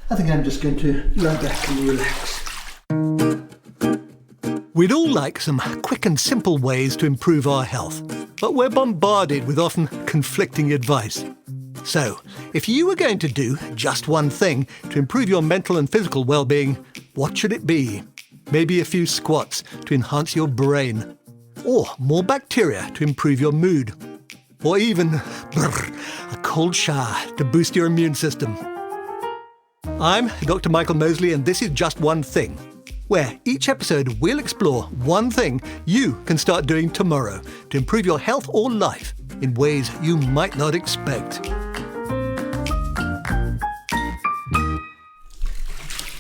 I think I'm just going to lie back and relax. We'd all like some quick and simple ways to improve our health, but we're bombarded with often conflicting advice. So, if you were going to do just one thing to improve your mental and physical well-being, what should it be? Maybe a few squats to enhance your brain, or more bacteria to improve your mood, or even a cold shower to boost your immune system. I'm Dr. Michael Mosley, and this is Just One Thing, where each episode we'll explore one thing you can start doing tomorrow to improve your health or life in ways you might not expect.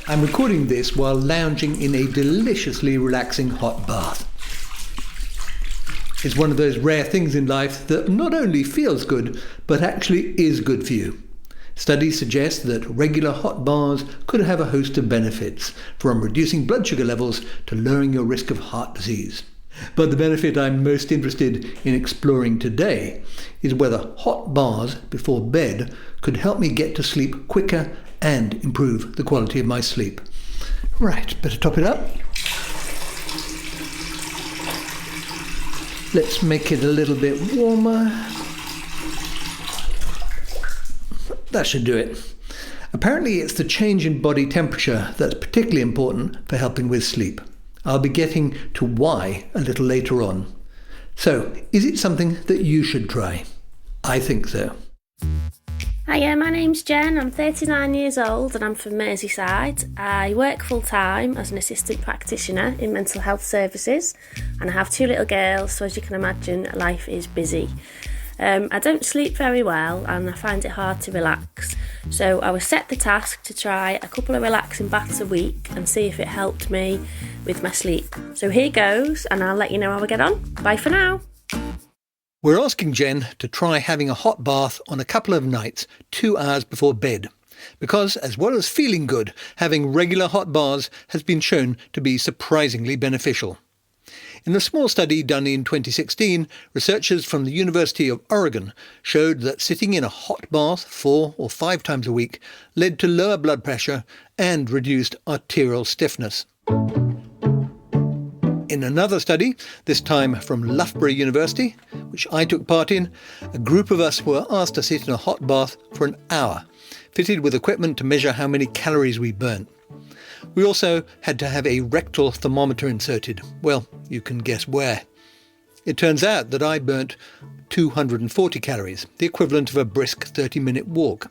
I'm recording this while lounging in a deliciously relaxing hot bath. It's one of those rare things in life that not only feels good, but actually is good for you. Studies suggest that regular hot baths could have a host of benefits, from reducing blood sugar levels to lowering your risk of heart disease. But the benefit I'm most interested in exploring today is whether hot baths before bed could help me get to sleep quicker and improve the quality of my sleep. Right, better top it up. Let's make it a little bit warmer. That should do it. Apparently it's the change in body temperature that's particularly important for helping with sleep. I'll be getting to why a little later on. So, is it something that you should try? I think so. Hiya, my name's Jen. I'm 39 years old and I'm from Merseyside. I work full-time as an assistant practitioner in mental health services, and I have 2 little girls, so as you can imagine, life is busy. I don't sleep very well and I find it hard to relax, so I was set the task to try a couple of relaxing baths a week and see if it helped me with my sleep. So here goes, and I'll let you know how I get on. Bye for now. We're asking Jen to try having a hot bath on a couple of nights, 2 hours before bed, because as well as feeling good, having regular hot baths has been shown to be surprisingly beneficial. In a small study done in 2016, researchers from the University of Oregon showed that sitting in a hot bath 4 or 5 times a week led to lower blood pressure and reduced arterial stiffness. In another study, this time from Loughborough University, which I took part in, a group of us were asked to sit in a hot bath for an hour, fitted with equipment to measure how many calories we burnt. We also had to have a rectal thermometer inserted. Well, you can guess where. It turns out that I burnt 240 calories, the equivalent of a brisk 30-minute walk.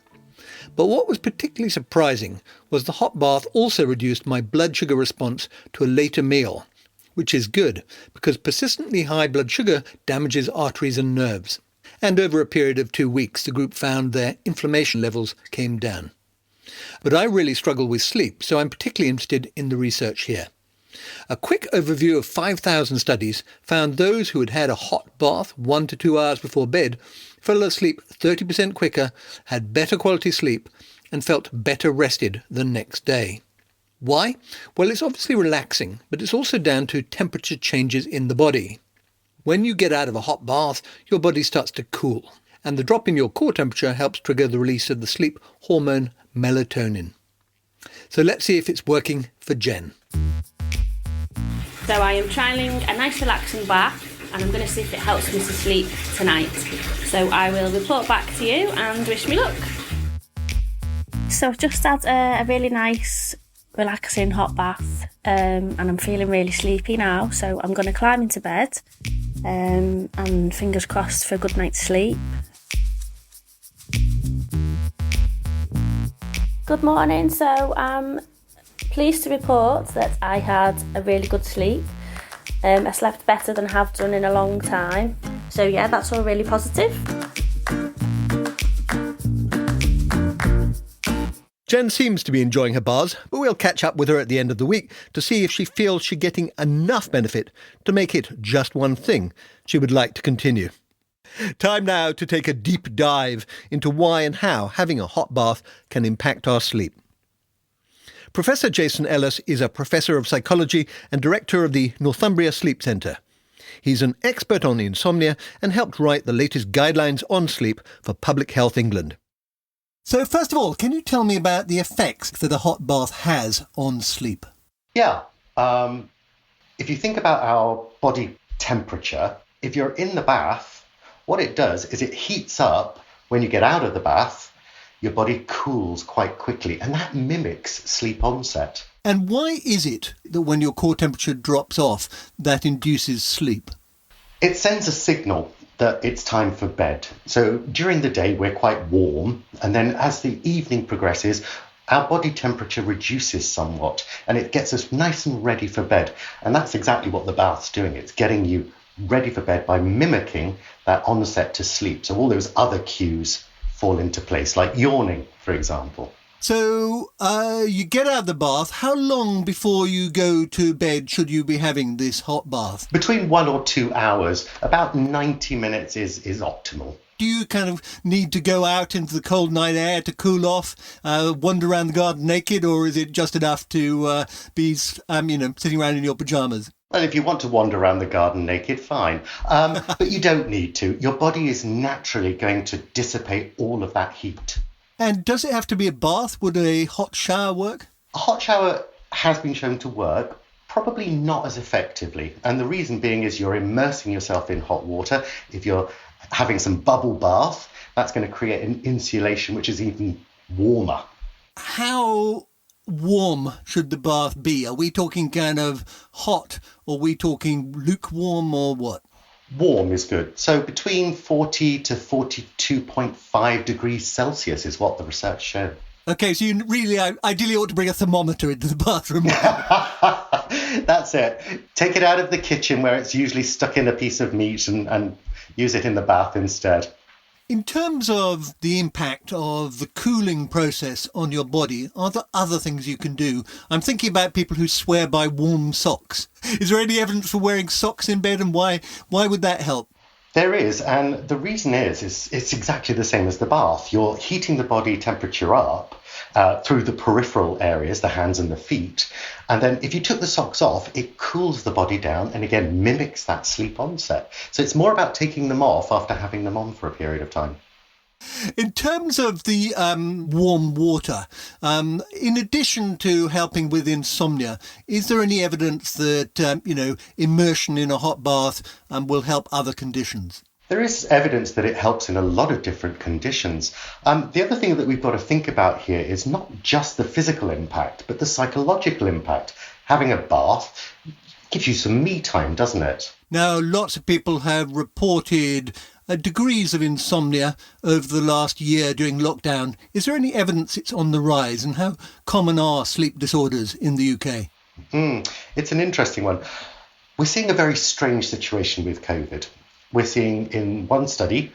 But what was particularly surprising was the hot bath also reduced my blood sugar response to a later meal, which is good because persistently high blood sugar damages arteries and nerves. And over a period of 2 weeks, the group found their inflammation levels came down. But I really struggle with sleep, so I'm particularly interested in the research here. A quick overview of 5,000 studies found those who had had a hot bath 1 to 2 hours before bed fell asleep 30% quicker, had better quality sleep, and felt better rested the next day. Why? Well, it's obviously relaxing, but it's also down to temperature changes in the body. When you get out of a hot bath, your body starts to cool, and the drop in your core temperature helps trigger the release of the sleep hormone melatonin. So let's see if it's working for Jen. So I am trialling a nice relaxing bath, and I'm going to see if it helps me to sleep tonight. So I will report back to you and wish me luck. So I've just had a really nice relaxing hot bath, and I'm feeling really sleepy now, so I'm going to climb into bed, and fingers crossed for a good night's sleep. Good morning. So I'm pleased to report that I had a really good sleep. I slept better than I have done in a long time, so yeah, that's all really positive. Jen seems to be enjoying her baths, but we'll catch up with her at the end of the week to see if she feels she's getting enough benefit to make it just one thing she would like to continue. Time now to take a deep dive into why and how having a hot bath can impact our sleep. Professor Jason Ellis is a professor of psychology and director of the Northumbria Sleep Centre. He's an expert on insomnia and helped write the latest guidelines on sleep for Public Health England. So first of all, can you tell me about the effects that a hot bath has on sleep? Yeah. If you think about our body temperature, if you're in the bath, what it does is it heats up when you get out of the bath. Your body cools quite quickly, and that mimics sleep onset. And why is it that when your core temperature drops off, that induces sleep? It sends a signal that it's time for bed. So during the day, we're quite warm, and then as the evening progresses, our body temperature reduces somewhat, and it gets us nice and ready for bed. And that's exactly what the bath's doing. It's getting you ready for bed by mimicking that onset to sleep. So all those other cues fall into place, like yawning, for example. So you get out of the bath. How long before you go to bed should you be having this hot bath? Between 1 or 2 hours, about 90 minutes is optimal. Do you kind of need to go out into the cold night air to cool off, wander around the garden naked, or is it just enough to be, sitting around in your pyjamas? Well, if you want to wander around the garden naked, fine. But you don't need to. Your body is naturally going to dissipate all of that heat. And does it have to be a bath? Would a hot shower work? A hot shower has been shown to work, probably not as effectively. And the reason being is you're immersing yourself in hot water. If you're having some bubble bath, that's going to create an insulation which is even warmer. How warm should the bath be? Are we talking kind of hot, or are we talking lukewarm, or what? Warm is good. So between 40 to 42.5 degrees Celsius is what the research showed. Okay, so you really ideally ought to bring a thermometer into the bathroom. That's it. Take it out of the kitchen where it's usually stuck in a piece of meat and use it in the bath instead. In terms of the impact of the cooling process on your body, are there other things you can do? I'm thinking about people who swear by warm socks. Is there any evidence for wearing socks in bed, and why would that help? There is, and the reason is it's exactly the same as the bath. You're heating the body temperature up through the peripheral areas, the hands and the feet. And then if you took the socks off, it cools the body down and again mimics that sleep onset. So it's more about taking them off after having them on for a period of time. In terms of the warm water, in addition to helping with insomnia, is there any evidence that, immersion in a hot bath will help other conditions? There is evidence that it helps in a lot of different conditions. The other thing that we've got to think about here is not just the physical impact, but the psychological impact. Having a bath gives you some me time, doesn't it? Now, lots of people have reported degrees of insomnia over the last year during lockdown. Is there any evidence it's on the rise, and how common are sleep disorders in the UK? It's an interesting one. We're seeing a very strange situation with COVID. We're seeing in one study,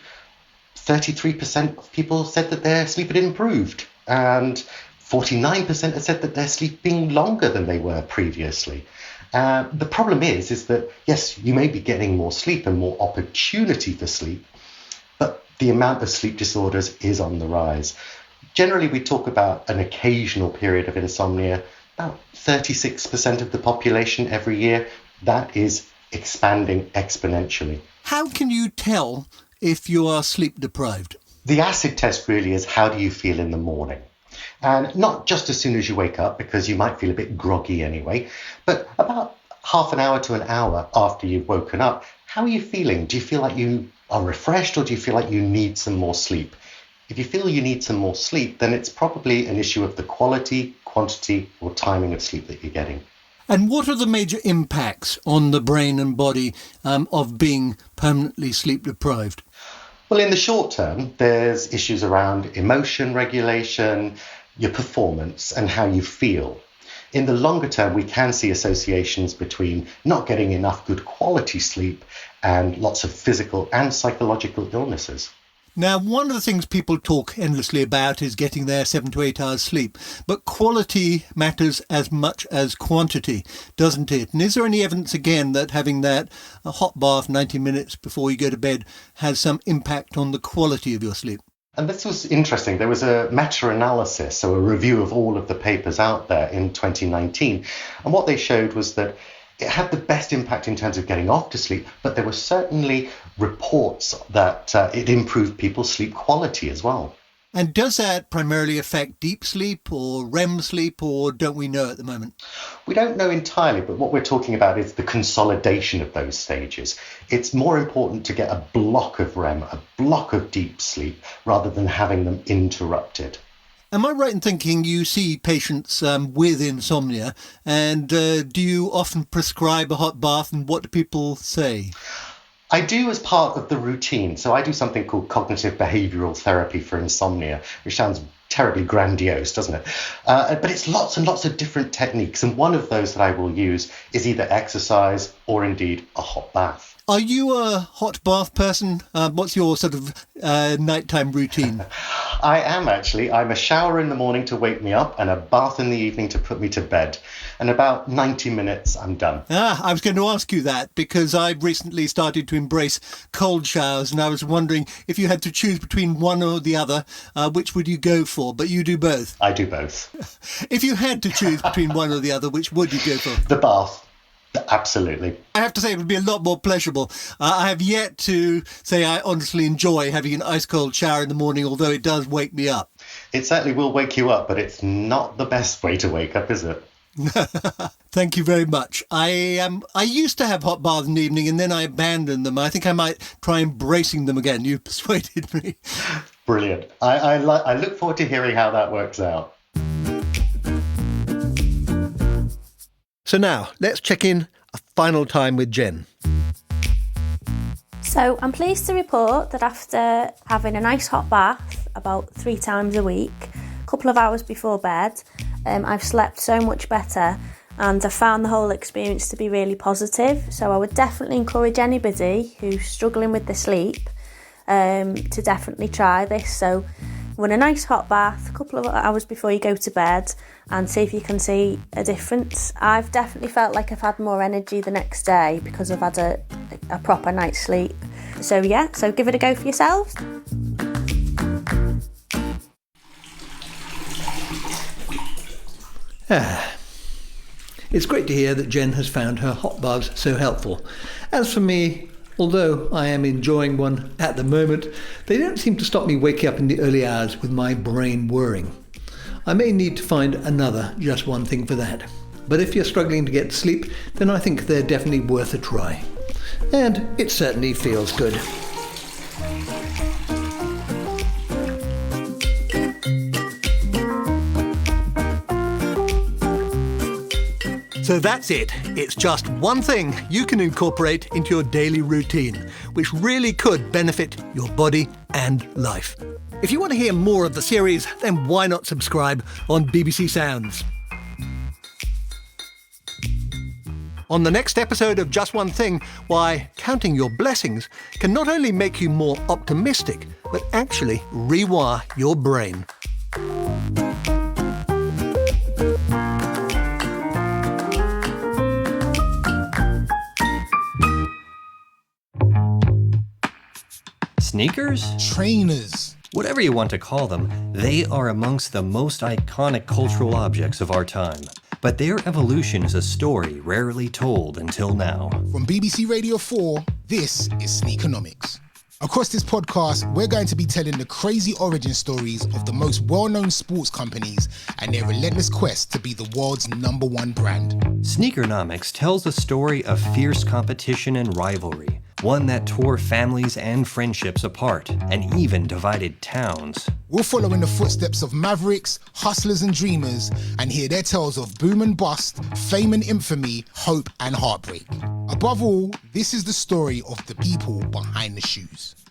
33% of people said that their sleep had improved, and 49% had said that they're sleeping longer than they were previously. The problem is that, yes, you may be getting more sleep and more opportunity for sleep, but the amount of sleep disorders is on the rise. Generally, we talk about an occasional period of insomnia, about 36% of the population every year. That is expanding exponentially. How can you tell if you are sleep deprived? The acid test really is, how do you feel in the morning? And not just as soon as you wake up, because you might feel a bit groggy anyway, but about half an hour to an hour after you've woken up, how are you feeling? Do you feel like you are refreshed, or do you feel like you need some more sleep? If you feel you need some more sleep, then it's probably an issue of the quality, quantity, or timing of sleep that you're getting. And what are the major impacts on the brain and body of being permanently sleep deprived? Well, in the short term, there's issues around emotion regulation, your performance, and how you feel. In the longer term, we can see associations between not getting enough good quality sleep and lots of physical and psychological illnesses. Now, one of the things people talk endlessly about is getting their 7 to 8 hours sleep, but quality matters as much as quantity, doesn't it? And is there any evidence again that having that hot bath 90 minutes before you go to bed has some impact on the quality of your sleep? And this was interesting. There was a meta-analysis, so a review of all of the papers out there in 2019. And what they showed was that it had the best impact in terms of getting off to sleep, but there were certainly reports that it improved people's sleep quality as well. And does that primarily affect deep sleep or REM sleep, or don't we know at the moment? We don't know entirely, but what we're talking about is the consolidation of those stages. It's more important to get a block of REM, a block of deep sleep, rather than having them interrupted. Am I right in thinking you see patients with insomnia, and do you often prescribe a hot bath, and what do people say? I do as part of the routine. So I do something called cognitive behavioural therapy for insomnia, which sounds terribly grandiose, doesn't it? But it's lots and lots of different techniques. And one of those that I will use is either exercise or indeed a hot bath. Are you a hot bath person? What's your sort of nighttime routine? I am actually. I'm a shower in the morning to wake me up and a bath in the evening to put me to bed. And about 90 minutes, I'm done. I was going to ask you that because I've recently started to embrace cold showers, and I was wondering if you had to choose between one or the other, which would you go for? But you do both. I do both. If you had to choose between one or the other, which would you go for? The bath. Absolutely. I have to say it would be a lot more pleasurable. I have yet to say I honestly enjoy having an ice cold shower in the morning, although it does wake me up. It certainly will wake you up, but it's not the best way to wake up, is it? Thank you very much. I used to have hot baths in the evening and then I abandoned them. I think I might try embracing them again. You persuaded me. Brilliant. I look forward to hearing how that works out. So now, let's check in a final time with Jen. So I'm pleased to report that after having a nice hot bath about 3 times a week, a couple of hours before bed, I've slept so much better and I found the whole experience to be really positive. So I would definitely encourage anybody who's struggling with the sleep to definitely try this. So run a nice hot bath a couple of hours before you go to bed and see if you can see a difference. I've definitely felt like I've had more energy the next day because I've had a proper night's sleep. So yeah, so give it a go for yourselves. It's great to hear that Jen has found her hot baths so helpful. As for me, although I am enjoying one at the moment, they don't seem to stop me waking up in the early hours with my brain whirring. I may need to find another Just One Thing for that. But if you're struggling to get to sleep, then I think they're definitely worth a try. And it certainly feels good. So that's it. It's just one thing you can incorporate into your daily routine, which really could benefit your body and life. If you want to hear more of the series, then why not subscribe on BBC Sounds? On the next episode of Just One Thing, why counting your blessings can not only make you more optimistic, but actually rewire your brain. Sneakers? Trainers. Whatever you want to call them, they are amongst the most iconic cultural objects of our time. But their evolution is a story rarely told until now. From BBC Radio 4, this is Sneakonomics. Across this podcast, we're going to be telling the crazy origin stories of the most well-known sports companies and their relentless quest to be the world's #1 brand. Sneakernomics tells a story of fierce competition and rivalry, one that tore families and friendships apart, and even divided towns. We'll follow in the footsteps of mavericks, hustlers and dreamers, and hear their tales of boom and bust, fame and infamy, hope and heartbreak. Above all, this is the story of the people behind the shoes.